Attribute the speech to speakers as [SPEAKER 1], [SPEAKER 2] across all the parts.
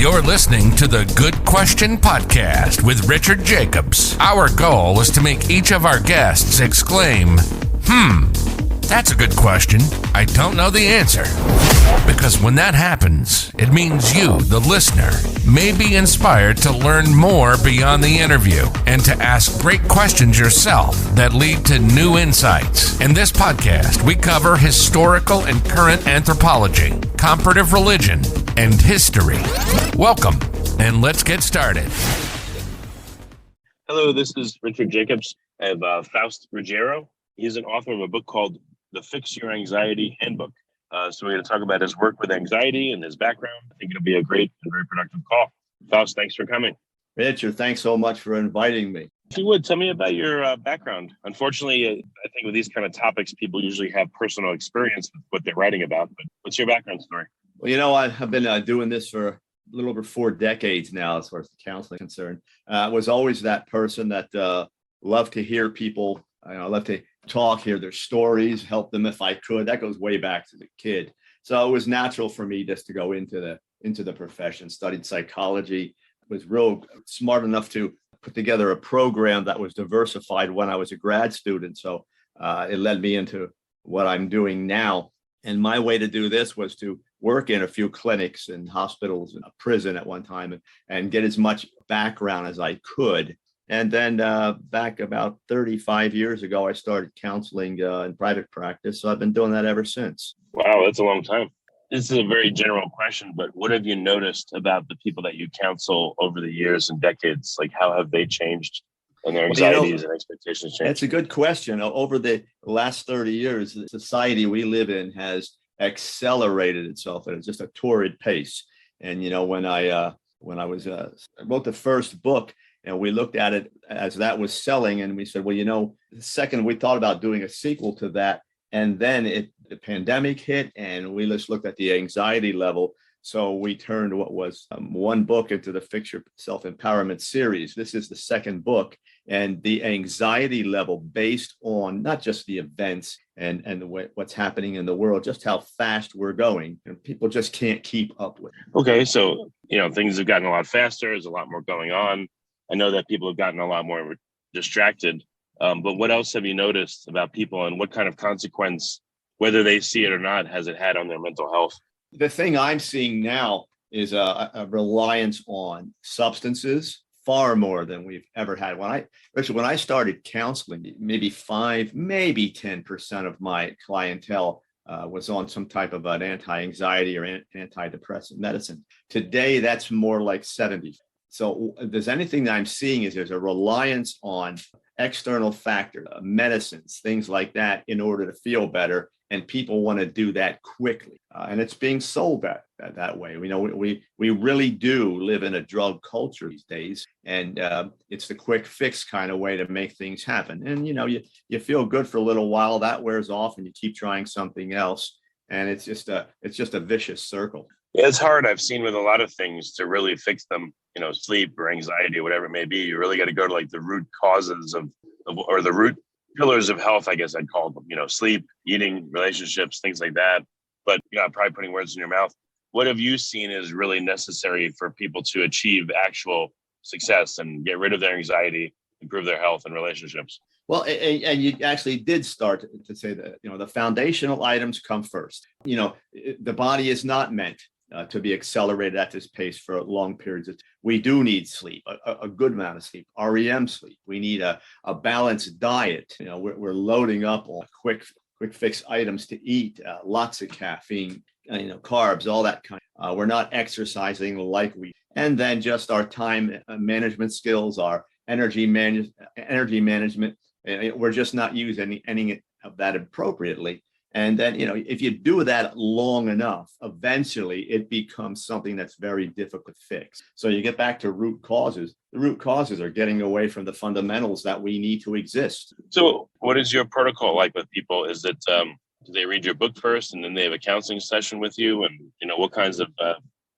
[SPEAKER 1] You're listening to the Good Question Podcast with Richard Jacobs. Our goal is to make each of our guests exclaim, that's a good question. I don't know the answer. Because when that happens, it means you, the listener, may be inspired to learn more beyond the interview and to ask great questions yourself that lead to new insights. In this podcast, we cover historical and current anthropology, comparative religion, and history. Welcome, and let's get started.
[SPEAKER 2] Hello, this is Richard Jacobs. I have Faust Ruggiero. He's an author of a book called The Fix Your Anxiety Handbook. So we're going to talk about his work with anxiety and his background. I think it'll be a great and very productive call. Faust, thanks for coming.
[SPEAKER 3] Richard, thanks so much for inviting me.
[SPEAKER 2] If you would, tell me about your background. Unfortunately, I think with these kind of topics, people usually have personal experience with what they're writing about. But what's your background story?
[SPEAKER 3] Well, I've been doing this for a little over 4 decades now, as far as the counseling is concerned. I was always that person that loved to hear people. I love to talk, hear their stories, help them if I could. That goes way back to the kid. So it was natural for me just to go into the profession. Studied psychology, was real smart enough to put together a program that was diversified when I was a grad student. So it led me into what I'm doing now. And my way to do this was to work in a few clinics and hospitals and a prison at one time and get as much background as I could. And then back about 35 years ago, I started counseling in private practice. So I've been doing that ever since.
[SPEAKER 2] Wow, that's a long time. This is a very general question, but what have you noticed about the people that you counsel over the years and decades? Like, how have they changed and their anxieties and expectations changed?
[SPEAKER 3] That's a good question. Over the last 30 years, the society we live in has accelerated itself at just a torrid pace. And, when I wrote the first book, and we looked at it as that was selling, and we said, well, the second we thought about doing a sequel to that, and then the pandemic hit, and we just looked at the anxiety level. So we turned what was one book into the Fix Your Self-Empowerment series. This is the second book, and the anxiety level based on not just the events and what's happening in the world, just how fast we're going, and people just can't keep up with it.
[SPEAKER 2] Okay, so things have gotten a lot faster. There's a lot more going on. I know that people have gotten a lot more distracted, but what else have you noticed about people, and what kind of consequence, whether they see it or not, has it had on their mental health?
[SPEAKER 3] The thing I'm seeing now is a reliance on substances far more than we've ever had. When I started counseling, maybe 10% of my clientele was on some type of an anti-anxiety or antidepressant medicine. Today, that's more like 70. So there's anything that I'm seeing is there's a reliance on external factors, medicines, things like that in order to feel better. And people want to do that quickly. And it's being sold that way. We really do live in a drug culture these days. And it's the quick fix kind of way to make things happen. And, you feel good for a little while, that wears off, and you keep trying something else. And it's just a vicious circle.
[SPEAKER 2] Yeah, it's hard. I've seen with a lot of things to really fix them, sleep or anxiety, whatever it may be. You really got to go to like the root causes or the root pillars of health, I guess I'd call them, sleep, eating, relationships, things like that. But I'm probably putting words in your mouth. What have you seen is really necessary for people to achieve actual success and get rid of their anxiety, improve their health and relationships?
[SPEAKER 3] Well, and you actually did start to say that, the foundational items come first. The body is not meant to be accelerated at this pace for long periods of time. We do need sleep, a good amount of sleep, REM sleep. We need a balanced diet. We're loading up on quick fix items to eat, lots of caffeine, carbs, all that kind. We're not exercising like we. And then just our time management skills, our energy management. We're just not using any of that appropriately. And then, if you do that long enough, eventually it becomes something that's very difficult to fix. So you get back to root causes. The root causes are getting away from the fundamentals that we need to exist.
[SPEAKER 2] So what is your protocol like with people? Is it, do they read your book first and then they have a counseling session with you? And, what kinds of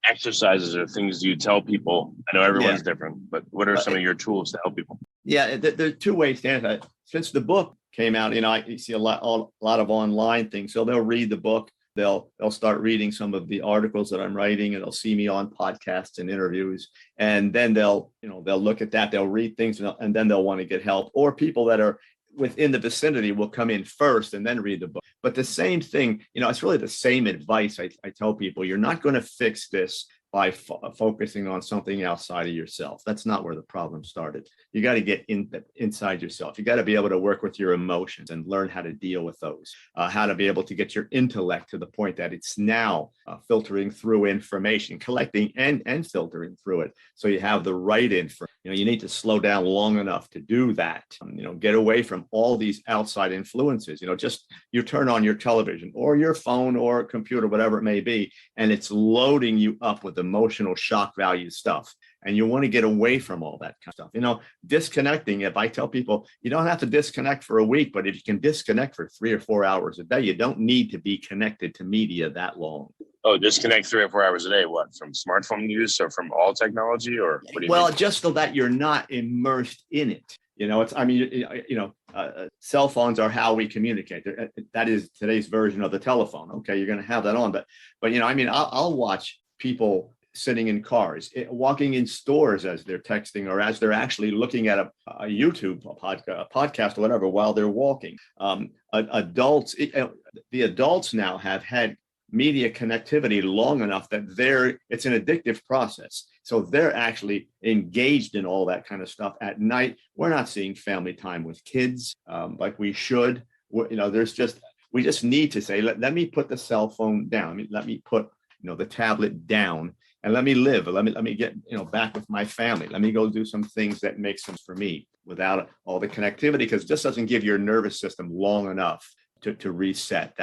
[SPEAKER 2] exercises or things do you tell people? I know everyone's different, but what are some of your tools to help people?
[SPEAKER 3] Yeah, there are 2 ways to answer that. Since the book came out, I see a lot of online things. So they'll read the book, they'll start reading some of the articles that I'm writing, and they'll see me on podcasts and interviews, and then they'll look at that, they'll read things, and then they'll want to get help. Or people that are within the vicinity will come in first and then read the book. But the same thing, it's really the same advice I tell people. You're not going to fix this by focusing on something outside of yourself. That's not where the problem started. You got to get inside yourself. You got to be able to work with your emotions and learn how to deal with those, how to be able to get your intellect to the point that it's now filtering through information, collecting and filtering through it. So you have the right information. You need to slow down long enough to do that. Get away from all these outside influences. Just you turn on your television or your phone or computer, whatever it may be, and it's loading you up with emotional shock value stuff. And you want to get away from all that kind of stuff. Disconnecting, if I tell people, you don't have to disconnect for a week, but if you can disconnect for 3 or 4 hours a day, you don't need to be connected to media that long.
[SPEAKER 2] Oh, disconnect 3 or 4 hours a day. What, from smartphone use or from all technology, or what do you mean?
[SPEAKER 3] Just so that you're not immersed in it. Cell phones are how we communicate. That is today's version of the telephone. Okay, you're going to have that on, but I'll watch people sitting in cars, walking in stores as they're texting, or as they're actually looking at a YouTube podcast or whatever while they're walking. Adults, the adults now have had media connectivity long enough that it's an addictive process. So they're actually engaged in all that kind of stuff at night. We're not seeing family time with kids like we should. We just need to say, let me put the cell phone down. Let me put the tablet down, and let me live. Let me get back with my family. Let me go do some things that make sense for me without all the connectivity, because it just doesn't give your nervous system long enough to reset.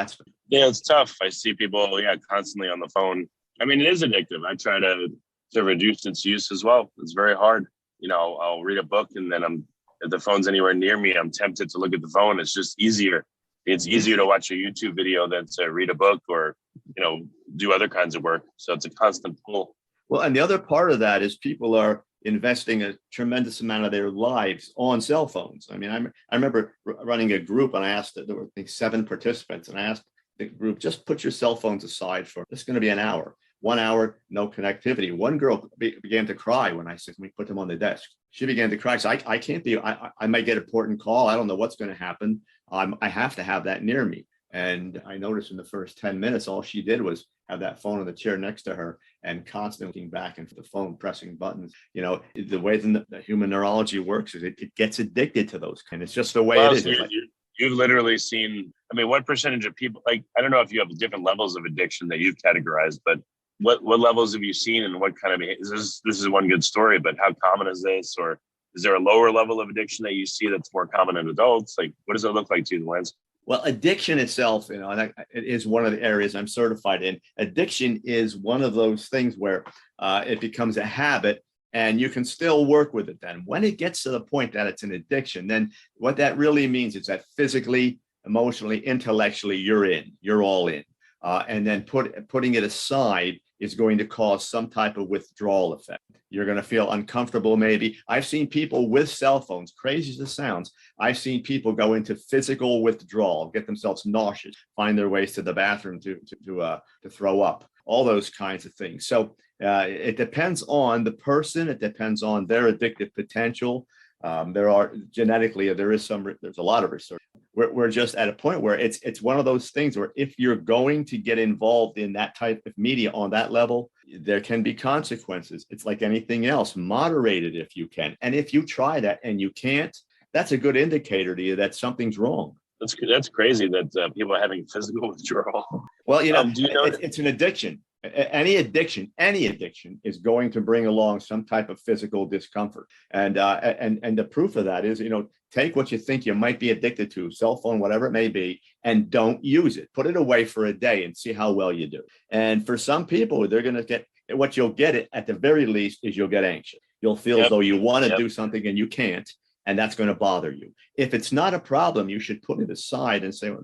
[SPEAKER 2] It's tough. I see people constantly on the phone. It is addictive. I try to reduce its use as well. It's very hard. I'll read a book, and then if the phone's anywhere near me, I'm tempted to look at the phone. It's just easier. It's easier to watch a YouTube video than to read a book or do other kinds of work. So it's a constant pull.
[SPEAKER 3] Well, and the other part of that is people are investing a tremendous amount of their lives on cell phones. I remember running a group, and I asked, there were 7 participants, and I asked the group, just put your cell phones aside for, it's going to be an hour. 1 hour, no connectivity. One girl began to cry when I said, we put them on the desk. She began to cry. So I can't be, I might get an important call. I don't know what's going to happen. I have to have that near me. And I noticed in the first 10 minutes, all she did was have that phone in the chair next to her and constantly looking back into the phone, pressing buttons. The way the human neurology works is it gets addicted to those kind. It's just the way it is.
[SPEAKER 2] You've literally seen, what percentage of people, I don't know if you have different levels of addiction that you've categorized, but what levels have you seen, and what kind of behavior? This is one good story, but how common is this? Or is there a lower level of addiction that you see that's more common in adults? What does it look like to you, Lance?
[SPEAKER 3] Well, addiction itself, and it is one of the areas I'm certified in. Addiction is one of those things where it becomes a habit, and you can still work with it then. When it gets to the point that it's an addiction, then what that really means is that physically, emotionally, intellectually, you're all in. And then putting it aside is going to cause some type of withdrawal effect. You're going to feel uncomfortable, maybe. I've seen people with cell phones, crazy as it sounds, I've seen people go into physical withdrawal, get themselves nauseous, find their ways to the bathroom to throw up, all those kinds of things. So it depends on the person. It depends on their addictive potential. There's a lot of research. We're just at a point where it's one of those things where if you're going to get involved in that type of media on that level, there can be consequences. It's like anything else, moderate it if you can. And if you try that and you can't, that's a good indicator to you that something's wrong.
[SPEAKER 2] That's crazy that people are having physical withdrawal.
[SPEAKER 3] Well, it's an addiction. Any addiction is going to bring along some type of physical discomfort. And the proof of that is, take what you think you might be addicted to, cell phone, whatever it may be, and don't use it. Put it away for a day and see how well you do. And for some people, they're going to get, what you'll get at the very least is you'll get anxious. You'll feel as though you want to do something and you can't, and that's going to bother you. If it's not a problem, you should put it aside and say, well,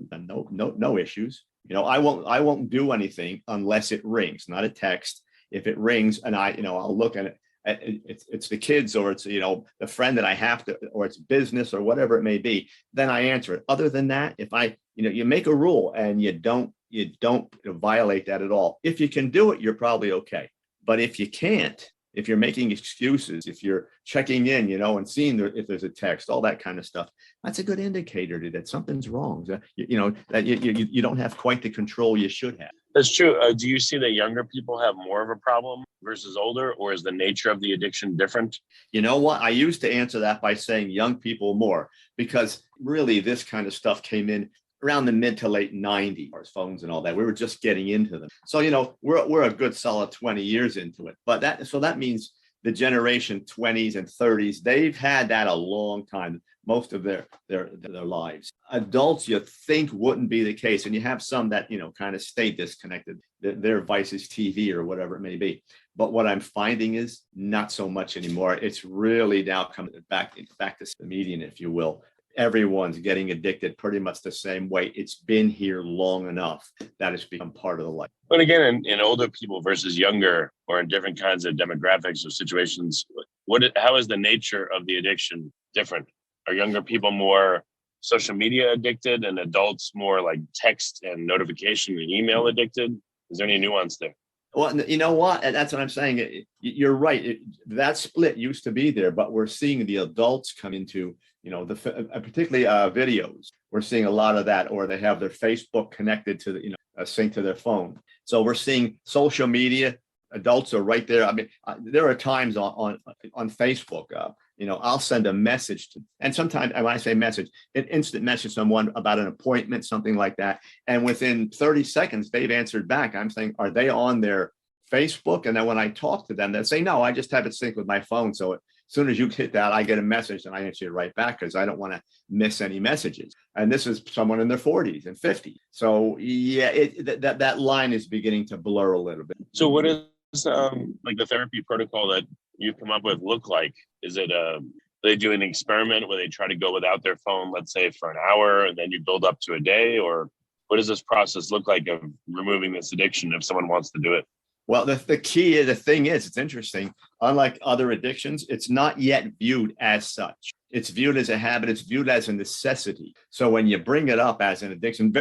[SPEAKER 3] no issues. I won't do anything unless it rings, not a text. If it rings and I'll look at it, it's the kids, or it's, the friend that I have to, or it's business or whatever it may be, then I answer it. Other than that, if you make a rule and you don't you don't violate that at all. If you can do it, you're probably okay. But if you can't, if you're making excuses, if you're checking in, and seeing if there's a text, all that kind of stuff, that's a good indicator that something's wrong. That you don't have quite the control you should have.
[SPEAKER 2] That's true. Do you see that younger people have more of a problem versus older, or is the nature of the addiction different?
[SPEAKER 3] You know what? I used to answer that by saying young people more, because really this kind of stuff came in around the mid to late 90s, phones and all that. We were just getting into them. So, we're a good solid 20 years into it. But that means the generation 20s and 30s, they've had that a long time, most of their lives. Adults, you think wouldn't be the case. And you have some that, kind of stay disconnected. Their vice is TV or whatever it may be. But what I'm finding is not so much anymore. It's really now coming back to the median, if you will. Everyone's getting addicted pretty much the same way. It's been here long enough that it's become part of the life.
[SPEAKER 2] But again, in older people versus younger, or in different kinds of demographics or situations, how is the nature of the addiction different? Are younger people more social media addicted and adults more like text and notification and email addicted? Is there any nuance there?
[SPEAKER 3] Well, you know what? And that's what I'm saying. You're right. That split used to be there, but we're seeing the adults come into, particularly videos. We're seeing a lot of that, or they have their Facebook connected to the, sync to their phone. So we're seeing social media. Adults are right there. I mean, there are times on Facebook, I'll send a message and sometimes when I say message, an instant message someone about an appointment, something like that. And within 30 seconds, they've answered back. I'm saying, are they on their Facebook? And then when I talk to them, they say, no, I just have it synced with my phone. So as soon as you hit that, I get a message and I answer it right back because I don't want to miss any messages. And this is someone in their 40s and 50s. So yeah, that line is beginning to blur a little bit.
[SPEAKER 2] So what is like the therapy protocol that you've come up with look like? Is it they do an experiment where they try to go without their phone, let's say for an hour, and then you build up to a day? Or what does this process look like of removing this addiction if someone wants to do it?
[SPEAKER 3] Well, the thing is, it's interesting. Unlike other addictions, it's not yet viewed as such. It's viewed as a habit. It's viewed as a necessity. So when you bring it up as an addiction,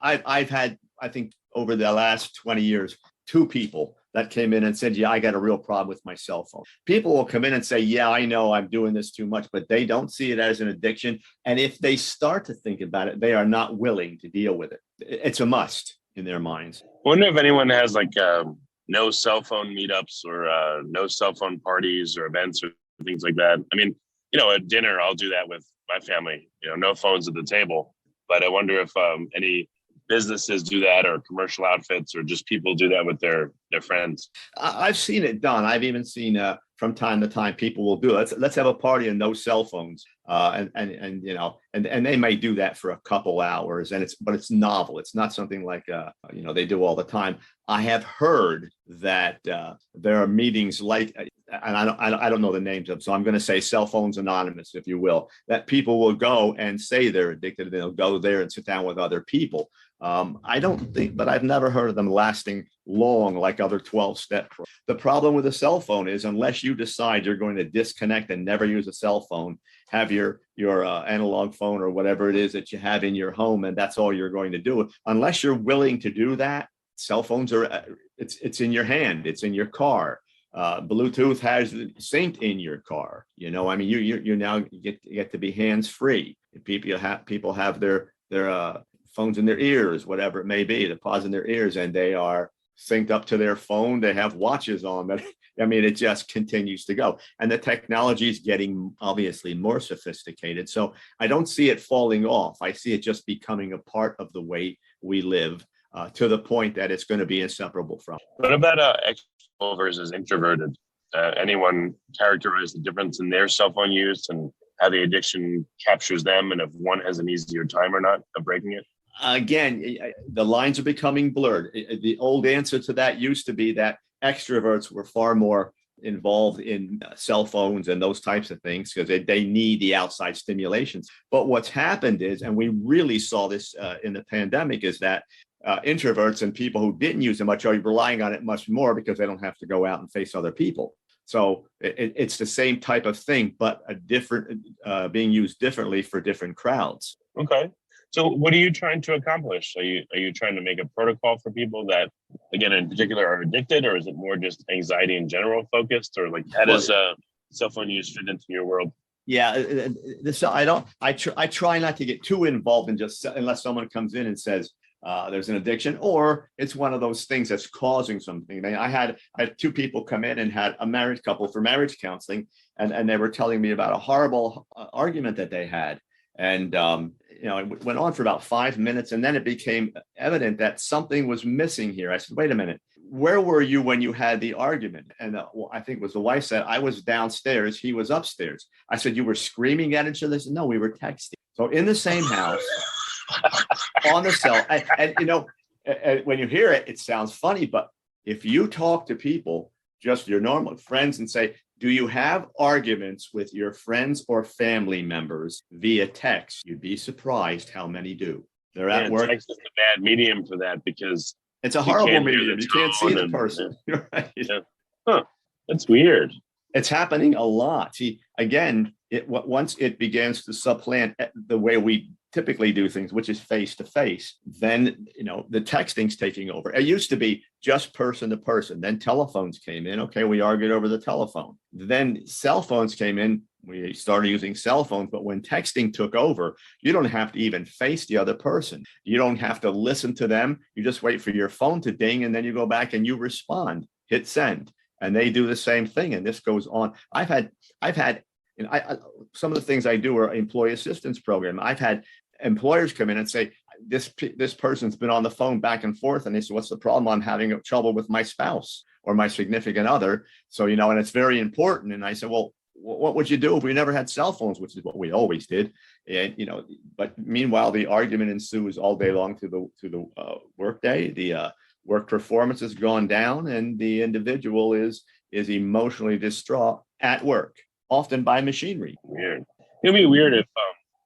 [SPEAKER 3] I've had, I think over the last 20 years, 2 people that came in and said, yeah, I got a real problem with my cell phone. People will come in and say, yeah, I know I'm doing this too much, but they don't see it as an addiction. And if they start to think about it, they are not willing to deal with it. It's a must in their minds.
[SPEAKER 2] I wonder if anyone has like no cell phone meetups or no cell phone parties or events or things like that. I mean, at dinner, I'll do that with my family, no phones at the table. But I wonder if any businesses do that, or commercial outfits, or just people do that with their friends.
[SPEAKER 3] I've seen it done. I've even seen from time to time people will do it. Let's have a party and no cell phones, and they may do that for a couple hours, but it's novel. It's not something like they do all the time. I have heard that there are meetings like, and I don't know the names of, so I'm going to say Cell Phones Anonymous, if you will, that people will go and say they're addicted, and they'll go there and sit down with other people. I don't think, but I've never heard of them lasting long like other 12-step. The problem with a cell phone is unless you decide you're going to disconnect and never use a cell phone, have your analog phone or whatever it is that you have in your home, and that's all you're going to do. Unless you're willing to do that, cell phones are, it's in your hand, it's in your car. Bluetooth has synced in your car. You now get to be hands free. People have their phones in their ears, whatever it may be, the pods in their ears, and they are synced up to their phone. They have watches on that. I mean, it just continues to go. And the technology is getting obviously more sophisticated. So I don't see it falling off. I see it just becoming a part of the way we live, to the point that it's going to be inseparable from.
[SPEAKER 2] What about extroverted versus introverted? Anyone characterize the difference in their cell phone use and how the addiction captures them, and if one has an easier time or not of breaking it?
[SPEAKER 3] Again, the lines are becoming blurred. The old answer to that used to be that extroverts were far more involved in cell phones and those types of things because they need the outside stimulations. But what's happened is, and we really saw this in the pandemic, is that introverts and people who didn't use it much are relying on it much more because they don't have to go out and face other people. So it's the same type of thing, but a different being used differently for different crowds.
[SPEAKER 2] Okay. So what are you trying to accomplish? Are you trying to make a protocol for people that, again, in particular are addicted, or is it more just anxiety in general focused, or like how does cell phone use fit into your world?
[SPEAKER 3] Yeah, this I don't. I try not to get too involved in just unless someone comes in and says there's an addiction, or it's one of those things that's causing something. I had two people come in and had a married couple for marriage counseling, and they were telling me about a horrible argument that they had, and it went on for about 5 minutes, and then it became evident that something was missing here. I said, wait a minute, where were you when you had the argument? And I think it was the wife said, I was downstairs, he was upstairs. I said, you were screaming at each other? They said, no, we were texting. So in the same house, on the cell. And when you hear it, it sounds funny, but if you talk to people, just your normal friends, and say, do you have arguments with your friends or family members via text? You'd be surprised how many do. They're at work.
[SPEAKER 2] Text is a bad medium for that because
[SPEAKER 3] it's a horrible medium. You can't see the person. Right?
[SPEAKER 2] Yeah. Huh. That's weird.
[SPEAKER 3] It's happening a lot. See, again, once it begins to supplant the way we typically do things, which is face to face, then the texting's taking over. It used to be just person to person. Then telephones came in. Okay, we argued over the telephone. Then cell phones came in. We started using cell phones, but when texting took over, you don't have to even face the other person. You don't have to listen to them. You just wait for your phone to ding, and then you go back and you respond, hit send, and they do the same thing. And this goes on. I've had some of the things I do are employee assistance program. I've had employers come in and say, this person's been on the phone back and forth, and they say, what's the problem? I'm having trouble with my spouse or my significant other. So, and it's very important. And I said, well, what would you do if we never had cell phones, which is what we always did? And, but meanwhile, the argument ensues all day long to the work day. The work performance has gone down, and the individual is emotionally distraught at work, often by machinery.
[SPEAKER 2] Weird. It'd be weird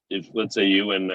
[SPEAKER 2] if let's say you and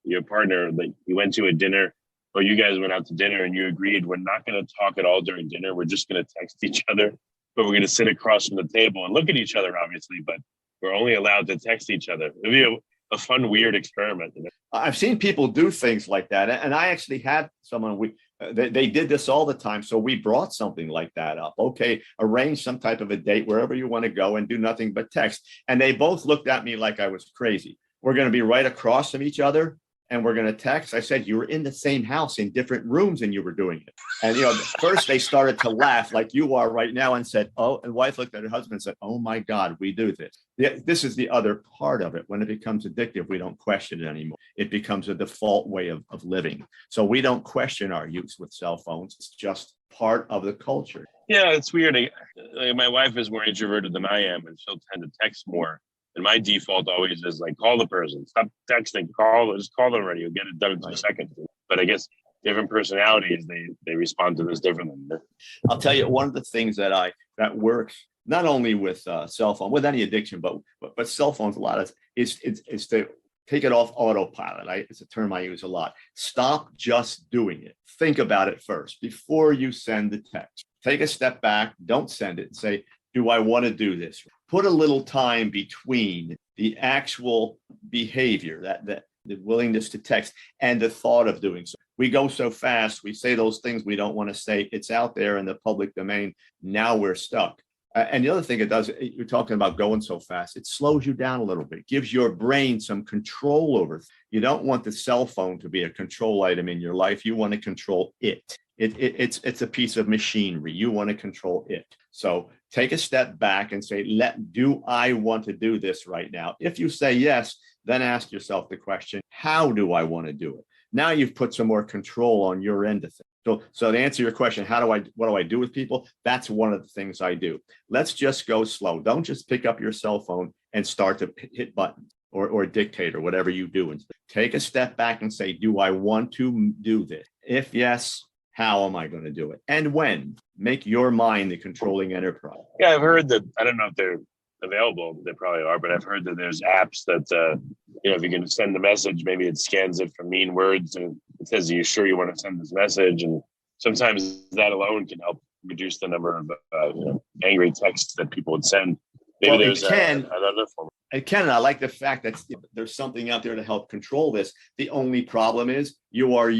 [SPEAKER 2] your partner, like you went to a dinner, or you guys went out to dinner and you agreed we're not going to talk at all during dinner. We're just going to text each other, but we're going to sit across from the table and look at each other, obviously, but we're only allowed to text each other. It'd be a fun, weird experiment.
[SPEAKER 3] I've seen people do things like that. And I actually had someone, they did this all the time. So we brought something like that up. Okay, arrange some type of a date wherever you want to go and do nothing but text. And they both looked at me like I was crazy. We're going to be right across from each other, and we're going to text. I said, you were in the same house in different rooms and you were doing it. And, first they started to laugh like you are right now and said, oh, and wife looked at her husband and said, oh my God, we do this. This is the other part of it. When it becomes addictive, we don't question it anymore. It becomes a default way of living. So we don't question our use with cell phones. It's just part of the culture.
[SPEAKER 2] Yeah, it's weird. My wife is more introverted than I am, and she'll tend to text more. And my default always is like, call the person, stop texting, just call them already. You'll get it done in 2 seconds. But I guess different personalities, they respond to this differently.
[SPEAKER 3] I'll tell you, one of the things that works not only with cell phone, with any addiction, but cell phones a lot is to take it off autopilot. It's a term I use a lot. Stop just doing it. Think about it first before you send the text. Take a step back, don't send it, and say, do I want to do this? Put a little time between the actual behavior, that the willingness to text, and the thought of doing so. We go so fast, we say those things we don't want to say. It's out there in the public domain. Now we're stuck. And the other thing it does, you're talking about going so fast, it slows you down a little bit, gives your brain some control over it. You don't want the cell phone to be a control item in your life. You want to control it. It's a piece of machinery. You want to control it. So take a step back and say, do I want to do this right now? If you say yes, then ask yourself the question, how do I want to do it? Now you've put some more control on your end of things. So to answer your question, what do I do with people? That's one of the things I do. Let's just go slow. Don't just pick up your cell phone and start to hit buttons or dictate or whatever you do. And take a step back and say, do I want to do this? If yes, how am I going to do it? And when? Make your mind the controlling enterprise.
[SPEAKER 2] Yeah, I've heard that. I don't know if they're available. They probably are, but I've heard that there's apps that, if you can send the message, maybe it scans it for mean words and it says, are you sure you want to send this message? And sometimes that alone can help reduce the number of angry texts that people would send. Maybe there's another form.
[SPEAKER 3] And Ken, I like the fact that there's something out there to help control this. The only problem is when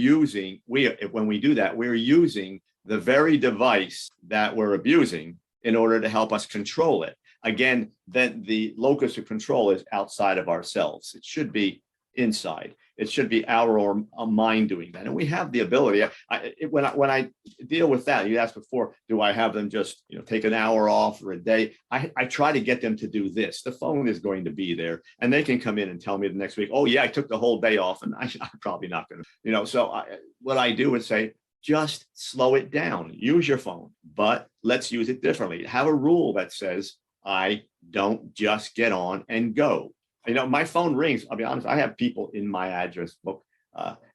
[SPEAKER 3] we do that, we're using the very device that we're abusing in order to help us control it. Again, then the locus of control is outside of ourselves. It should be inside. It should be our mind doing that. And we have the ability. When I deal with that, you asked before, do I have them just take an hour off or a day? I try to get them to do this. The phone is going to be there, and they can come in and tell me the next week, oh yeah, I took the whole day off, and I'm probably not going to. What I do is say, just slow it down. Use your phone, but let's use it differently. Have a rule that says I don't just get on and go. My phone rings. I'll be honest. I have people in my address book.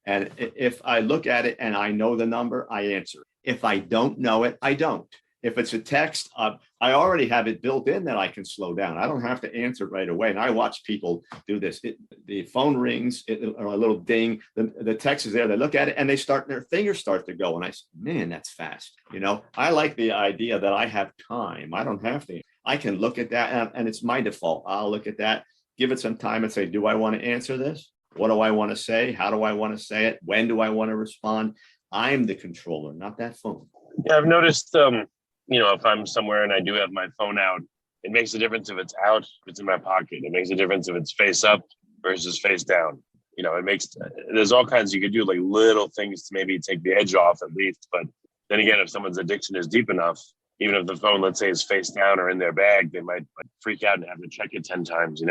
[SPEAKER 3] And if I look at it and I know the number, I answer. If I don't know it, I don't. If it's a text, I already have it built in that I can slow down. I don't have to answer right away. And I watch people do this. The phone rings, or a little ding, the text is there. They look at it and their fingers start to go. And I say, man, that's fast. I like the idea that I have time. I don't have to. I can look at that and it's my default. I'll look at that, give it some time and say, do I want to answer this? What do I want to say? How do I want to say it? When do I want to respond? I'm the controller, not that phone.
[SPEAKER 2] Yeah, I've noticed, if I'm somewhere and I do have my phone out, it makes a difference if it's out, if it's in my pocket. It makes a difference if it's face up versus face down. There's all kinds you could do, like little things to maybe take the edge off at least. But then again, if someone's addiction is deep enough, even if the phone, let's say, is face down or in their bag, they might freak out and have to check it 10 times,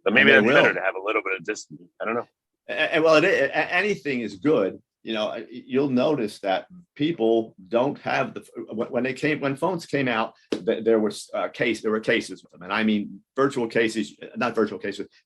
[SPEAKER 2] But maybe that's better to have a little bit of distance. I don't know.
[SPEAKER 3] And well, anything is good. You'll notice that people don't have when phones came out, there were cases with them. And I mean, not virtual cases,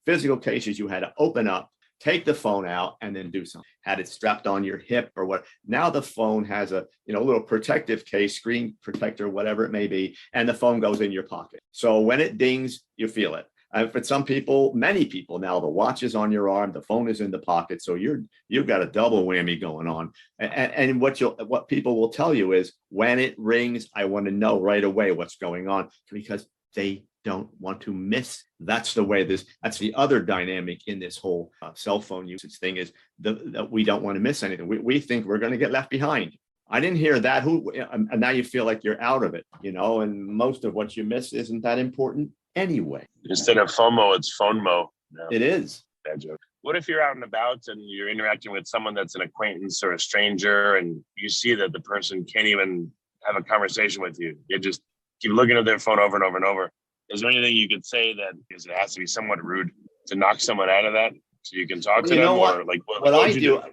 [SPEAKER 3] physical cases. You had to open up, take the phone out, and then do something. Had it strapped on your hip or what. Now the phone has a little protective case, screen protector, whatever it may be, and the phone goes in your pocket. So when it dings, you feel it. For some people, many people now, the watch is on your arm, the phone is in the pocket, so you've got a double whammy going on. And what people will tell you is, when it rings, I want to know right away what's going on, because they don't want to miss. That's the other dynamic in this whole cell phone usage thing, is that we don't want to miss anything. We think we're going to get left behind. I didn't hear that. And now you feel like you're out of it, and most of what you miss isn't that important anyway.
[SPEAKER 2] Instead of FOMO, it's FONMO. No,
[SPEAKER 3] it is.
[SPEAKER 2] Bad joke. What if you're out and about and you're interacting with someone that's an acquaintance or a stranger, and you see that the person can't even have a conversation with you? They just keep looking at their phone over and over and over. Is there anything you could say that it has to be somewhat rude to knock someone out of that so you can talk to them? Or like what I do?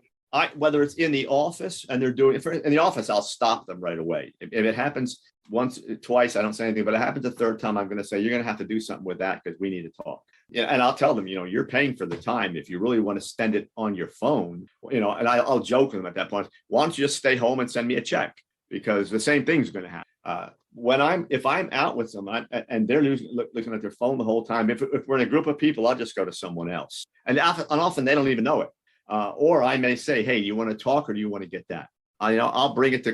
[SPEAKER 3] Whether it's in the office and they're doing it in the office, I'll stop them right away. If it happens once, twice, I don't say anything, but it happens a third time, I'm going to say, you're going to have to do something with that because we need to talk. Yeah, and I'll tell them, you're paying for the time. If you really want to spend it on your phone, and I'll joke with them at that point, why don't you just stay home and send me a check? Because the same thing's going to happen. If I'm out with someone and they're looking at their phone the whole time, if we're in a group of people, I'll just go to someone else. And often they don't even know it. Or I may say, hey, you want to talk or do you want to get that? I'll bring it to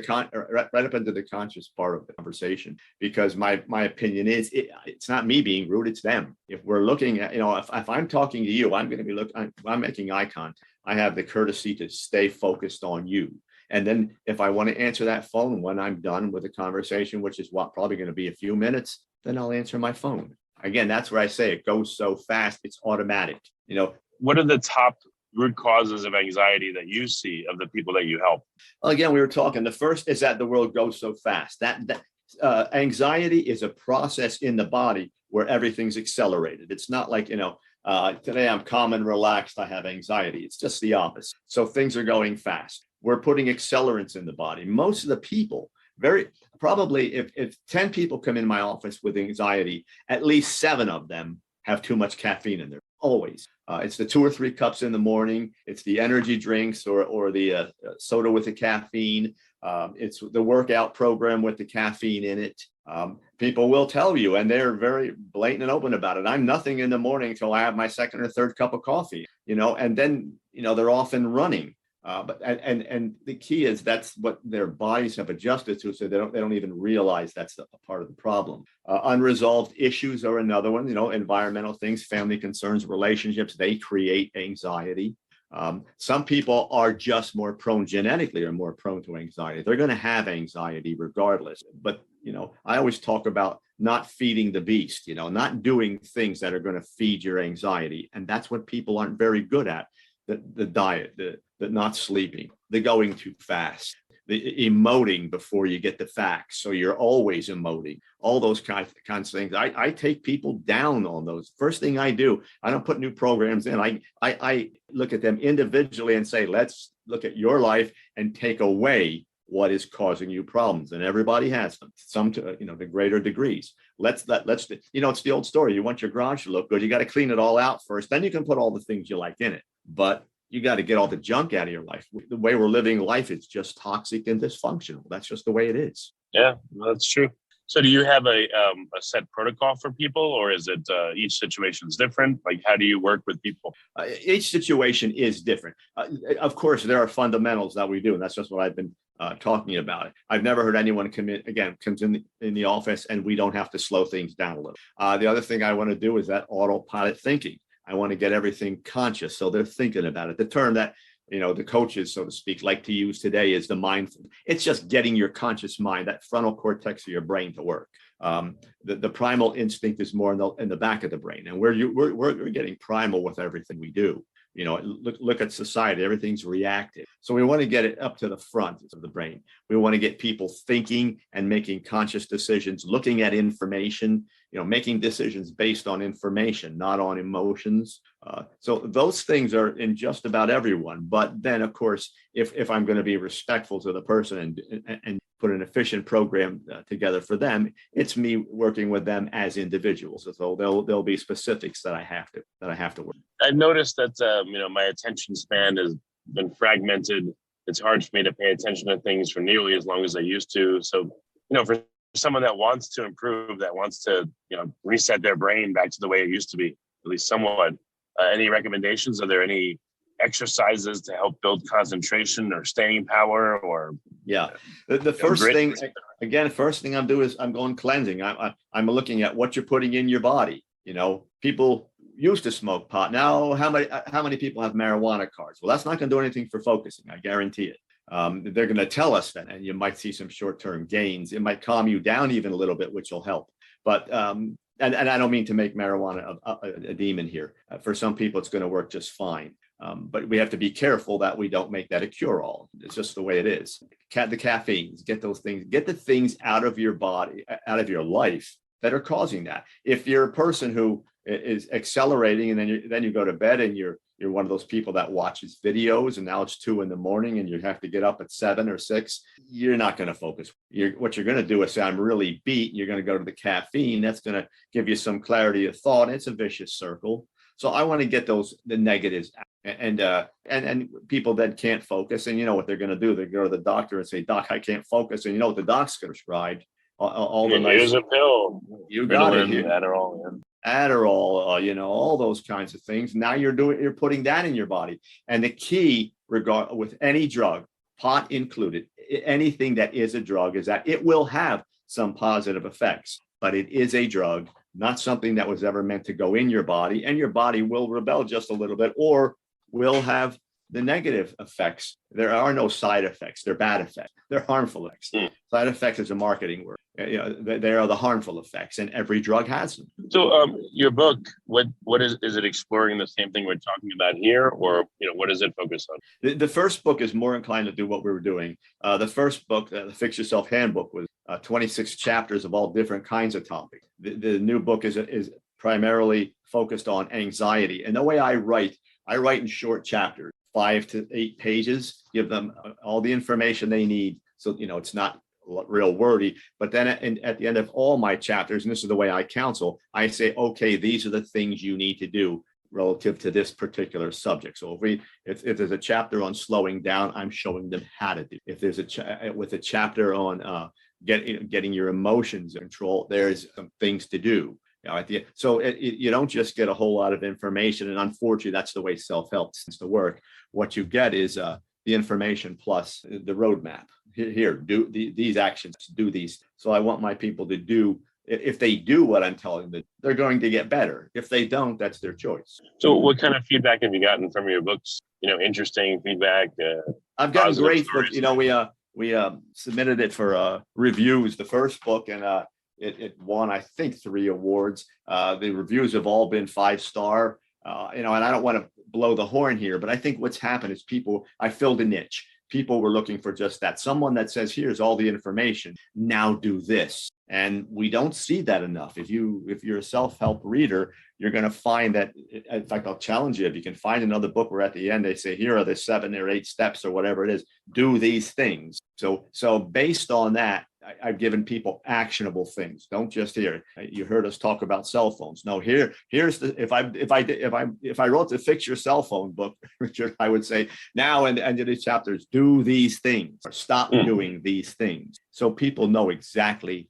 [SPEAKER 3] right up into the conscious part of the conversation, because my opinion is it's not me being rude, it's them. If we're looking at, if I'm talking to you, I'm going to be I'm making eye contact. I have the courtesy to stay focused on you. And then if I want to answer that phone when I'm done with the conversation, which is probably going to be a few minutes, then I'll answer my phone. Again, that's where I say it goes so fast, it's automatic.
[SPEAKER 2] What are the top root causes of anxiety that you see of the people that you help?
[SPEAKER 3] Well, again, we were talking, the first is that the world goes so fast. That anxiety is a process in the body where everything's accelerated. It's not like, today I'm calm and relaxed, I have anxiety. It's just the opposite. So things are going fast. We're putting accelerants in the body. Most of the people, probably if 10 people come in my office with anxiety, at least 7 of them have too much caffeine in there. Always. It's the 2 or 3 cups in the morning. It's the energy drinks or the soda with the caffeine. It's the workout program with the caffeine in it. People will tell you, and they're very blatant and open about it. I'm nothing in the morning until I have my second or third cup of coffee, and then, they're often running. But the key is that's what their bodies have adjusted to, so they don't even realize that's a part of the problem. Unresolved issues are another one. Environmental things, family concerns, relationships, they create anxiety. Some people are just more prone genetically, or more prone to anxiety. They're going to have anxiety regardless. But I always talk about not feeding the beast. Not doing things that are going to feed your anxiety, and that's what people aren't very good at. The diet, the not sleeping, the going too fast, the emoting before you get the facts. So you're always emoting, all those kinds of things. I take people down on those. First thing I do, I don't put new programs in. I look at them individually and say, let's look at your life and take away what is causing you problems. And everybody has them, some to, the greater degrees. Let's, it's the old story. You want your garage to look good, you got to clean it all out first. Then you can put all the things you like in it. But you got to get all the junk out of your life. The way we're living life is just toxic and dysfunctional. That's just the way it is.
[SPEAKER 2] Yeah, that's true. So do you have a set protocol for people, or is it each situation is different? Like, how do you work with people?
[SPEAKER 3] Each situation is different. Of course, there are fundamentals that we do, and that's just what I've been talking about. I've never heard anyone comes in the office and we don't have to slow things down a little. The other thing I want to do is that autopilot thinking. I want to get everything conscious, so they're thinking about it. The term that the coaches, so to speak, like to use today is the mindful. It's just getting your conscious mind, that frontal cortex of your brain, to work. The primal instinct is more in the back of the brain, and we're getting primal with everything we do. Look at society, everything's reactive. So we want to get it up to the front of the brain. We want to get people thinking and making conscious decisions, looking at information, making decisions based on information, not on emotions. So those things are in just about everyone. But then, of course, if I'm going to be respectful to the person and put an efficient program together for them, it's me working with them as individuals. So there'll be specifics that I have to work.
[SPEAKER 2] I've noticed that my attention span has been fragmented. It's hard for me to pay attention to things for nearly as long as I used to. So for someone that wants to improve, that wants to reset their brain back to the way it used to be, at least somewhat, any recommendations? Are there any exercises to help build concentration or staying power? Or
[SPEAKER 3] the first thing, again, first thing I'm doing is I'm going cleansing. I'm looking at what you're putting in your body. People used to smoke pot. Now, how many people have marijuana cards? Well, that's not going to do anything for focusing. I guarantee it. They're going to tell us that, and you might see some short-term gains. It might calm you down even a little bit, which will help. But and I don't mean to make marijuana a demon here. For some people, it's going to work just fine. But we have to be careful that we don't make that a cure-all. It's just the way it is. The caffeines, get those things, get the things out of your body, out of your life that are causing that. If you're a person who is accelerating and then you go to bed and you're one of those people that watches videos and now it's 2 a.m. and you have to get up at 7 or 6, you're not going to focus. What you're going to do is say, I'm really beat. You're going to go to the caffeine. That's going to give you some clarity of thought. It's a vicious circle. So I want to get the negatives out. And people that can't focus, and what they're going to do, they go to the doctor and say, Doc, I can't focus. And what the doc's going to prescribe? All the nice,
[SPEAKER 2] here's a pill.
[SPEAKER 3] You got it.
[SPEAKER 2] Adderall.
[SPEAKER 3] Adderall, all those kinds of things. Now you're putting that in your body. And the key with any drug, pot included, anything that is a drug, is that it will have some positive effects, but it is a drug, not something that was ever meant to go in your body, and your body will rebel just a little bit or will have the negative effects. There are no side effects. They're bad effects. They're harmful effects. Side effects is a marketing word. They are the harmful effects, and every drug has them.
[SPEAKER 2] So your book, what is it exploring the same thing we're talking about here, or what does it focus on?
[SPEAKER 3] The first book is more inclined to do what we were doing. The first book, the Fix Yourself Handbook, was 26 chapters of all different kinds of topics. The new book is primarily focused on anxiety. And the way I write in short chapters, 5 to 8 pages, give them all the information they need. So, it's not real wordy, but then at the end of all my chapters, and this is the way I counsel, I say, okay, these are the things you need to do relative to this particular subject. So if there's a chapter on slowing down, I'm showing them how to do. If there's a chapter on getting your emotions in control, there's some things to do. So you don't just get a whole lot of information, and unfortunately, that's the way self-help tends to work. What you get is the information plus the roadmap. Here, do these actions, do these. So I want my people to do. If they do what I'm telling them, they're going to get better. If they don't, that's their choice.
[SPEAKER 2] So what kind of feedback have you gotten from your books? Interesting feedback.
[SPEAKER 3] I've gotten great books. We submitted it for reviews, the first book, and it won, I think, 3 awards. The reviews have all been 5-star. And I don't want to blow the horn here, but I think what's happened is I filled a niche. People were looking for just that. Someone that says, here's all the information, now do this. And we don't see that enough. If you're a self-help reader, you're going to find that, in fact, I'll challenge you. If you can find another book where at the end they say, here are the 7 or 8 steps or whatever it is, do these things. So based on that, I've given people actionable things. Don't just hear. You heard us talk about cell phones. No, here's the. If I wrote the Fix Your Cell Phone book, Richard, I would say now in the end of these chapters, do these things or stop doing these things, so people know exactly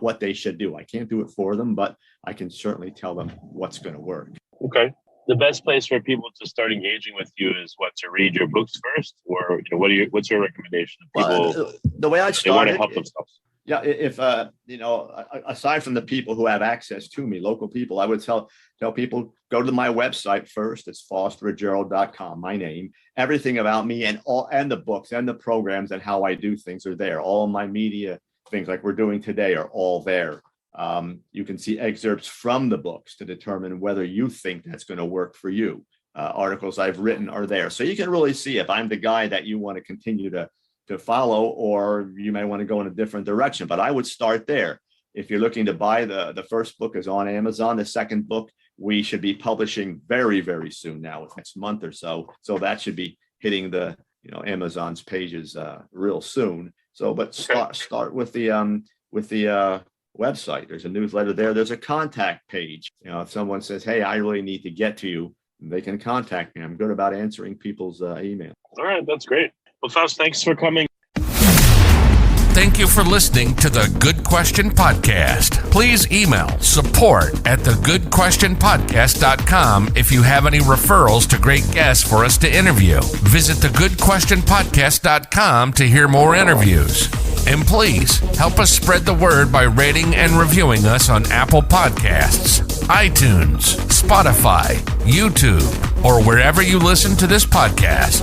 [SPEAKER 3] what they should do. I can't do it for them, but I can certainly tell them what's going to work.
[SPEAKER 2] Okay. The best place for people to start engaging with you is to read your books first, or what's your recommendation to people?
[SPEAKER 3] The way I started,
[SPEAKER 2] they want to help themselves.
[SPEAKER 3] Yeah, if aside from the people who have access to me, local people, I would tell people, go to my website first. It's fostergerald.com, my name. Everything about me and the books and the programs and how I do things are there. All my media things like we're doing today are all there. You can see excerpts from the books to determine whether you think that's going to work for you. Articles I've written are there. So you can really see if I'm the guy that you want to continue to follow, or you may want to go in a different direction. But I would start there. If you're looking to buy the first book is on Amazon. The second book we should be publishing very, very soon now, next month or so. So that should be hitting the Amazon's pages real soon. So, but start with the website. There's a newsletter there. There's a contact page. If someone says, hey, I really need to get to you, they can contact me. I'm good about answering people's email.
[SPEAKER 2] All right. That's great. Well, Faust, thanks for coming.
[SPEAKER 1] Thank you for listening to the Good Question Podcast. Please email support@thegoodquestionpodcast.com if you have any referrals to great guests for us to interview. Visit thegoodquestionpodcast.com to hear more interviews. And please help us spread the word by rating and reviewing us on Apple Podcasts, iTunes, Spotify, YouTube, or wherever you listen to this podcast.